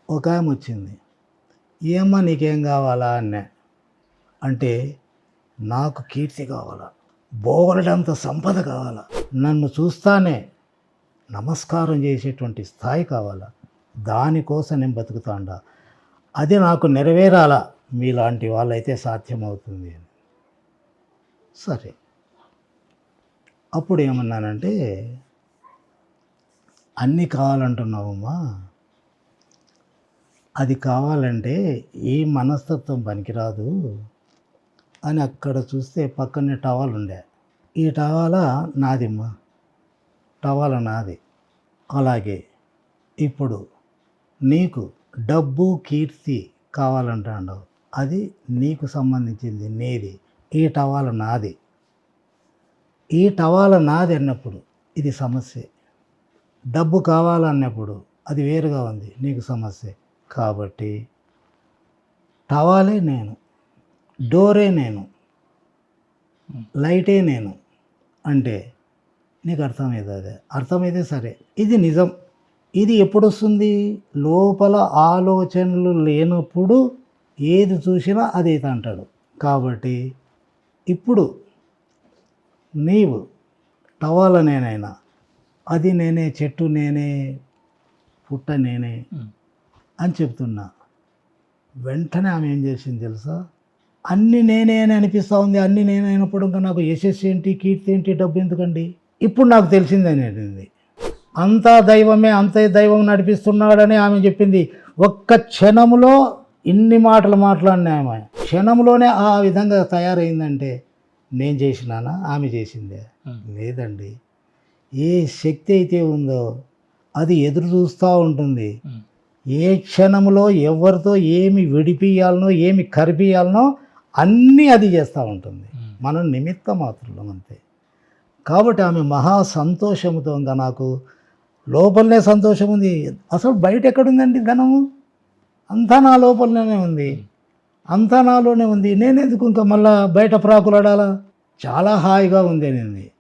ఒక ఆమె వచ్చింది. ఏమ్మా నీకేం కావాలా అన్నా. అంటే నాకు కీర్తి కావాలా, బోలెడంత సంపద కావాలా, నన్ను చూస్తానే నమస్కారం చేసేటువంటి స్థాయి కావాలా, దానికోసం నేను బతుకుతాండా, అది నాకు నెరవేరాలా, మీలాంటి వాళ్ళైతే సాధ్యమవుతుంది అని. సరే, అప్పుడు ఏమన్నానంటే, అన్నీ కావాలంటున్నావమ్మా, అది కావాలంటే ఈ మనస్తత్వం పనికిరాదు అని. అక్కడ చూస్తే పక్కనే టవల్ ఉండే. ఈ టవాల నాదిమ్మా, టవాల నాది. అలాగే ఇప్పుడు నీకు డబ్బు కీర్తి కావాలంటాడు, అది నీకు సంబంధించింది, నీది. ఈ టవాల నాది. ఈ టవాల నాది అన్నప్పుడు ఇది సమస్య. డబ్బు కావాలన్నప్పుడు అది వేరుగా ఉంది, నీకు సమస్య. కాబట్టి టవాలే నేను, డోరే నేను, లైటే నేను అంటే నీకు అర్థమైంది. అదే అర్థమైతే సరే, ఇది నిజం. ఇది ఎప్పుడు వస్తుంది? లోపల ఆలోచనలు లేనప్పుడు ఏది చూసినా అది అయితే అంటాడు. కాబట్టి ఇప్పుడు నీవు టవాల నేనైనా, అది నేనే, చెట్టు నేనే, పుట్ట నేనే అని చెప్తున్నా. వెంటనే ఆమె ఏం చేసింది తెలుసా? అన్నీ నేనే అని అనిపిస్తూ ఉంది. అన్నీ నేనే అయినప్పుడు ఇంకా నాకు యశస్సు ఏంటి, కీర్తి ఏంటి, డబ్బు ఎందుకండి? ఇప్పుడు నాకు తెలిసింది అనేది, అంతా దైవమే, అంతే దైవం నడిపిస్తున్నాడని ఆమె చెప్పింది. ఒక్క క్షణంలో ఇన్ని మాటలు మాట్లాడిన ఆమె క్షణంలోనే ఆ విధంగా తయారైందంటే నేను చేసినానా, ఆమె చేసిందే? లేదండి. ఏ శక్తి అయితే ఉందో అది ఎదురు చూస్తూ ఉంటుంది. ఏ క్షణంలో ఎవరితో ఏమి విడిపియాలనో, ఏమి కరిపియాలనో అన్నీ అది చేస్తూ ఉంటుంది. మనం నిమిత్త మాత్రం అంతే. కాబట్టి ఆమె మహా సంతోషంతో ఇంకా నాకు లోపలనే సంతోషం ఉంది. అసలు బయట ఎక్కడుందండి ధనము? అంతా నా లోపలనే ఉంది, అంతా నాలోనే ఉంది. నేనెందుకు ఇంకా మళ్ళా బయట ప్రాకులాడాలా? చాలా హాయిగా ఉంది అనేది.